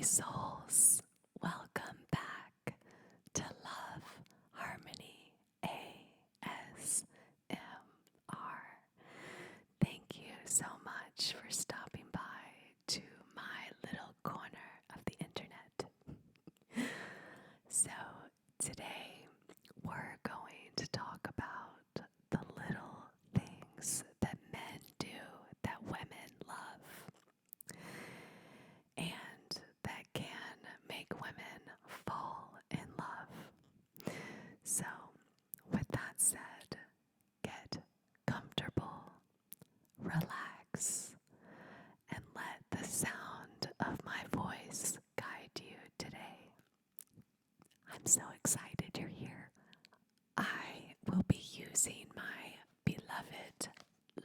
souls, welcome back to Love Harmony ASMR. Thank you so much for stopping by to my little corner of the internet. So, today we're going to talk about the little things that men do that women love and that can make women fall in love. So, with that said, get comfortable, relax, and let the sound of my voice guide you today. I'm so excited you're here. I will be using my beloved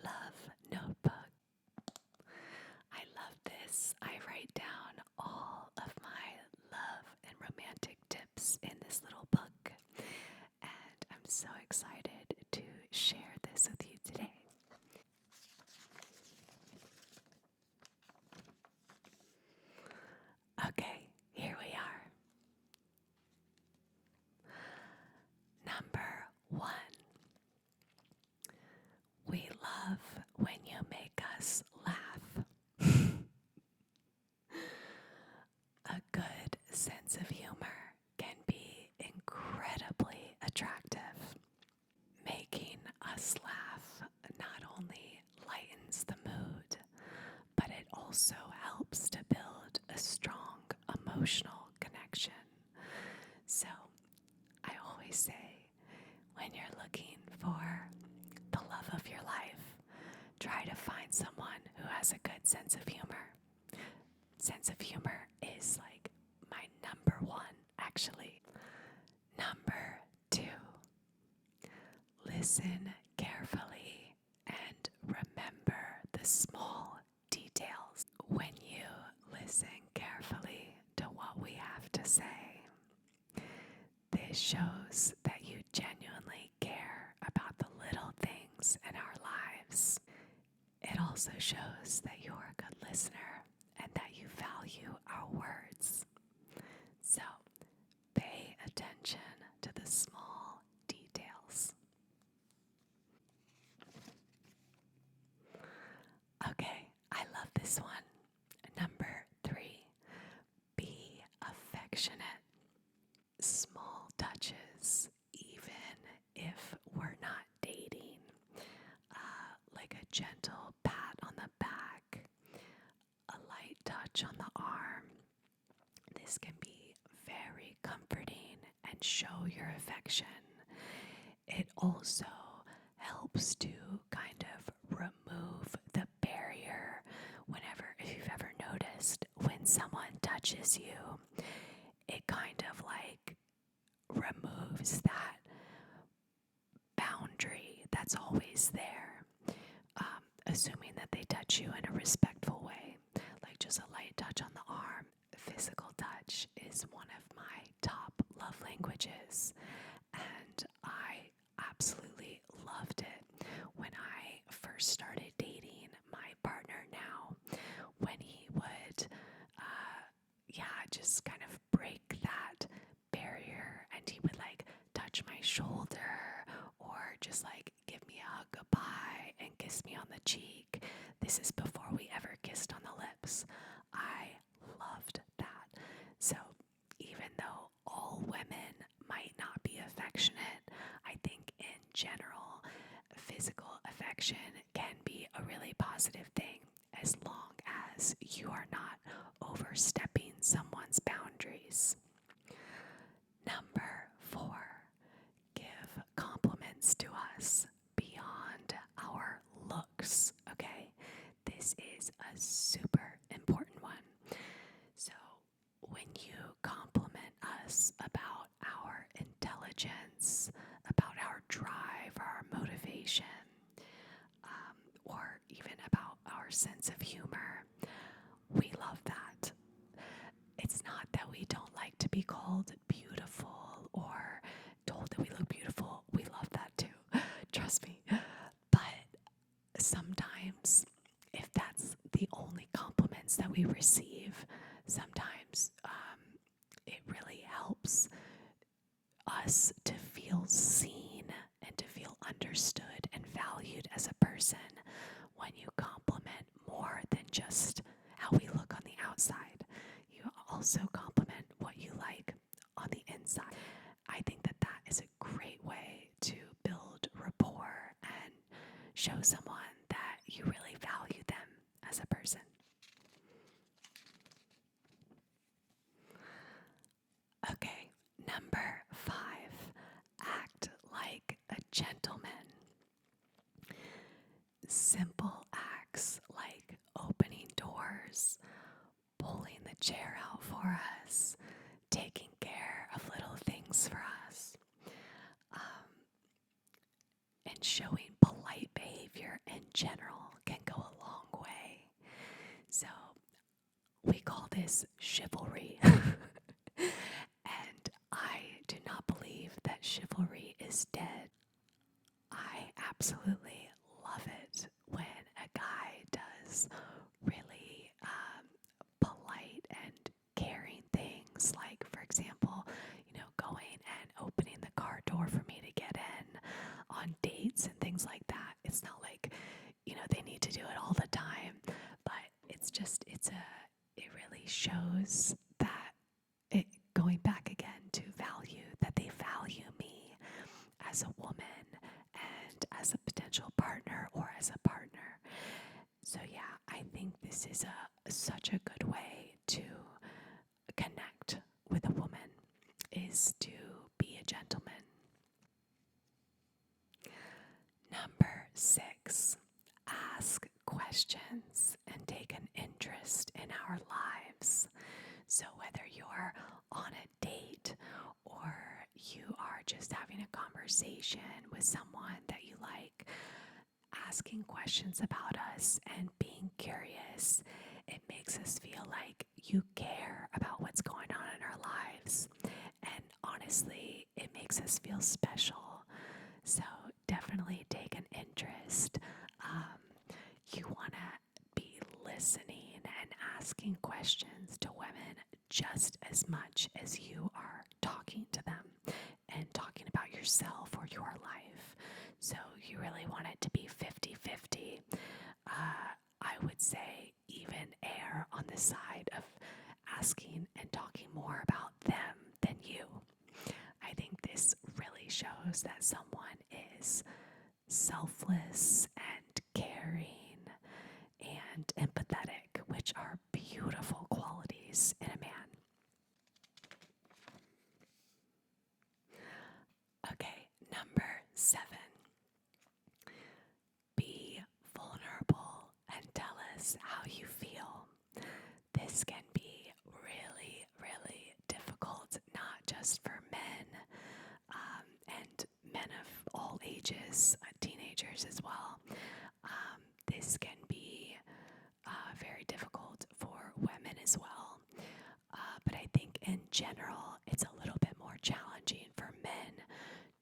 love notebook. I love this. I write down all of my love and romantic tips in this little book, and I'm so excited to share this with you today. Okay, here we are. Number 1. We love when you make us laugh. A good sense of humor can be incredibly attractive. Making us laugh not only lightens the mood, but it also helps to build a strong emotional connection. So, I always say, when you're looking for the love of your life, try to find someone who has a good sense of humor. Sense of humor is like my number 1, actually. Number 2, listen carefully and remember the small details. When you listen carefully to what we have to say, this shows that you genuinely care about the little things in our lives. It also shows that you're a good listener and that you value our words. So, pay attention to the small details. Okay, I love this one. Number 3, be affectionate. Small touches, even if we're not dating, like a gentle pat on the back, a light touch on the arm. This can be very comforting and show your affection. It also helps to kind of remove the barrier if you've ever noticed, when someone touches you, it kind of like removes that boundary that's always there, assuming that they touch you in a respectful way, like just a light touch on the arm. Physical touch is one of my top love languages, and I absolutely loved it when I first started dating my partner now, when he would just kind of break that barrier and he would like touch my shoulder or just like give me a hug goodbye and kiss me on the cheek. This is before we ever kissed on the lips. I loved that. So even though all women might not be affectionate, I think in general, physical affection can be a really positive thing as long as you are not overstepping someone's boundaries. Number 4, give compliments to us beyond our looks, okay? This is a super important one. So, when you compliment us about our intelligence, about our drive, our motivation, or even about our sense of humor, we love that. It's not that we don't like to be called beautiful or told that we look beautiful. We love that too. Trust me. But sometimes, if that's the only compliments that we receive, sometimes it really helps us to feel seen and to feel understood and valued as a person when you compliment more than just how we look on the outside. You also compliment what you like on the inside. I think that that is a great way to build rapport and show someone that you really value them as a person. Okay, number 5, act like a gentleman. Simple acts like opening doors, pulling the chair out for us, taking care of little things for us, and showing polite behavior in general can go a long way. So we call this chivalry. And I do not believe that chivalry is dead. I absolutely love it when a guy does really polite and caring things, like, for example, going and opening the car door for me to get in on dates and things like that. It's not like, they need to do it all the time, but it really shows that going back again to value, that they value me as a woman and as a potential partner or as a partner. So yeah, I think this is such a good way to connect with a woman, is to be a gentleman. Number 6, ask questions and take an interest in our lives. So whether you're on a date or you are just having a conversation with someone that you like, asking questions about us and being curious, it makes us feel like you care about what's going on in our lives. And honestly, it makes us feel special. So definitely take an interest. You want to be listening and asking questions to women just as much as you are talking to them and talking about yourself or your life. So you really want it to be 50-50. I would say even err on the side of asking and talking more about them than you. I think this really shows that someone is selfless and caring and empathetic, which are beautiful qualities in a man. Okay, number 7. Be vulnerable and tell us how you feel. This can be really, really difficult, not just for men, and men of all ages, teenagers as well. This can be very difficult for women as well. But I think in general, it's a little bit more challenging for men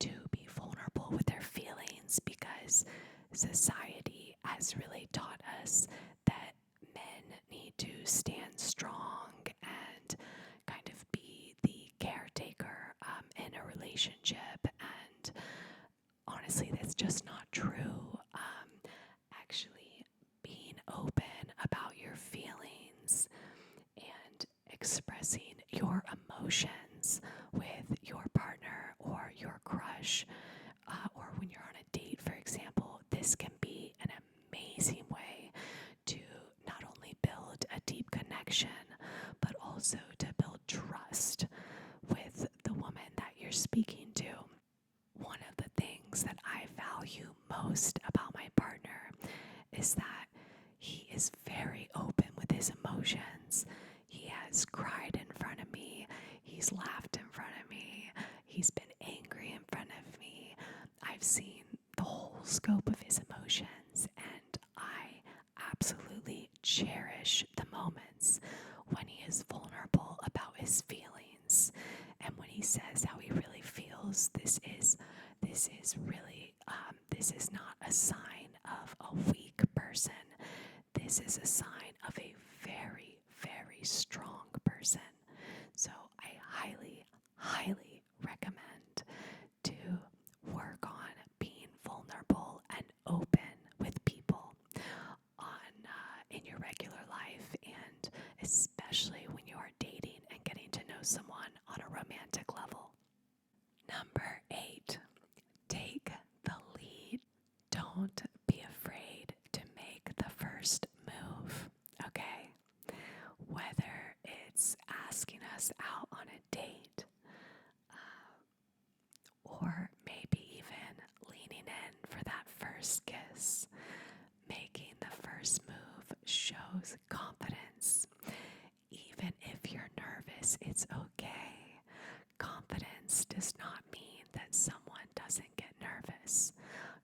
to be vulnerable with their feelings, because society has really taught us that men need to stand strong and kind of be the caretaker in a relationship. And honestly, that's just not true. Actually, being open about your feelings and expressing your emotions with your partner or your crush, or when you're on a date, for example, this can be an amazing way to not only build a deep connection, but also to build trust with the woman that you're speaking to. One of the things that I value most about my partner is that he is very open with his emotions. He has cried in front of me. He's laughed in front of me. He's been angry in front of me. I've seen the whole scope of his emotions, and I absolutely cherish the moments when he is vulnerable about his feelings and when he says how he really feels. This is really this is not a sign of a weak person. This is a sign of a very, very strong says it's okay. Confidence does not mean that someone doesn't get nervous.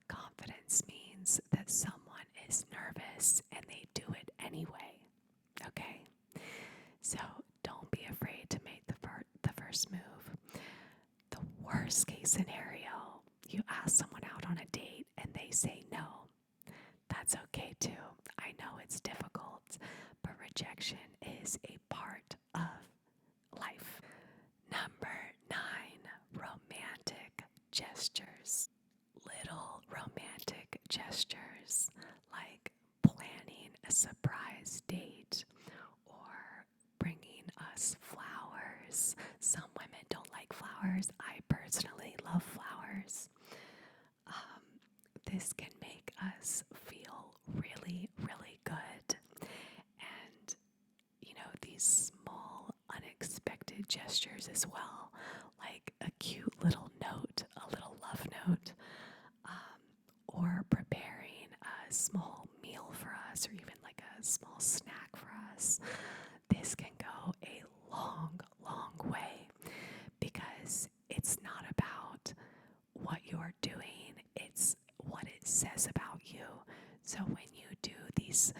Confidence means that someone is nervous and they do it anyway. Okay? So don't be afraid to make the first move. The worst case scenario, you ask someone out on a date and they say no. That's okay too. I know it's difficult, but rejection is a part of life. Number 9, romantic gestures. Little romantic gestures like planning a surprise date or bringing us flowers. Some women don't like flowers. I personally love flowers. This can make us feel really, really good. And, these small, unexpected gestures as well, like a cute little note, a little love note, or preparing a small meal for us, or even like a small snack for us. This can go a long, long way because it's not about what you're doing, it's what it says about you. So when you do these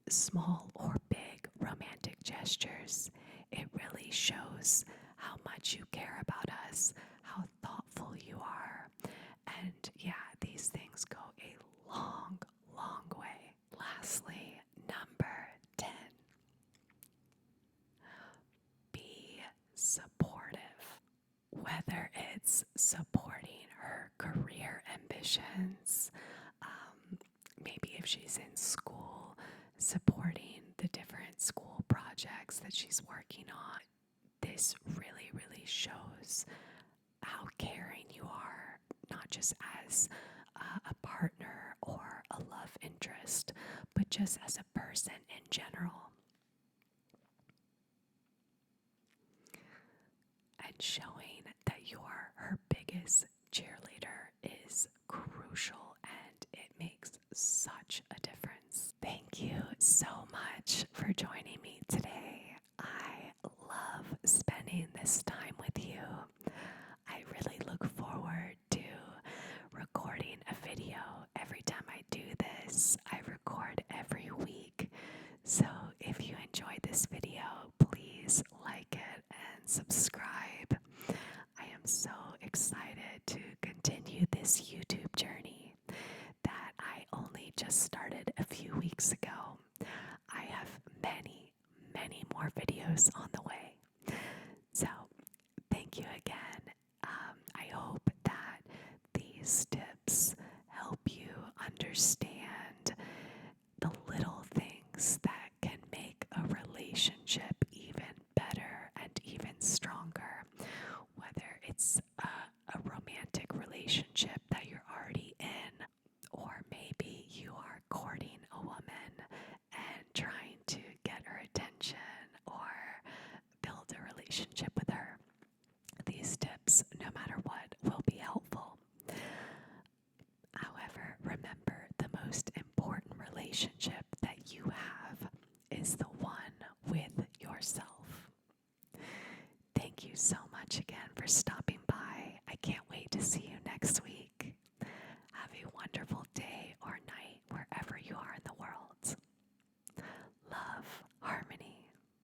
small or big romantic gestures, it really shows how much you care about us, how thoughtful you are. And yeah, these things go a long, long way. Lastly, number 10, be supportive. Whether it's supporting her career ambitions, maybe if she's in school, supporting the different school projects that she's working on, this really, really shows how caring you are, not just as a partner or a love interest, but just as a person in general. And showing that you're her biggest cheerleader is crucial, and it makes such a difference. Thank you so much for joining me today. I love spending this time with you. I really look forward to recording a video every time I do this. I record every week. So if you enjoyed this video, please like it and subscribe. I am so excited to continue this YouTube journey that I only just started a few weeks ago. I have many, many more videos on the way. So thank you again. I hope that these tips help you understand the little things that can make a relationship even better and even stronger. Whether it's a romantic relationship that you're already in, or maybe you are courting a woman and trying to get her attention or build a relationship with her. These tips, no matter what, will be helpful. However, remember, the most important relationship that you have is the one with yourself. Thank you so much again for stopping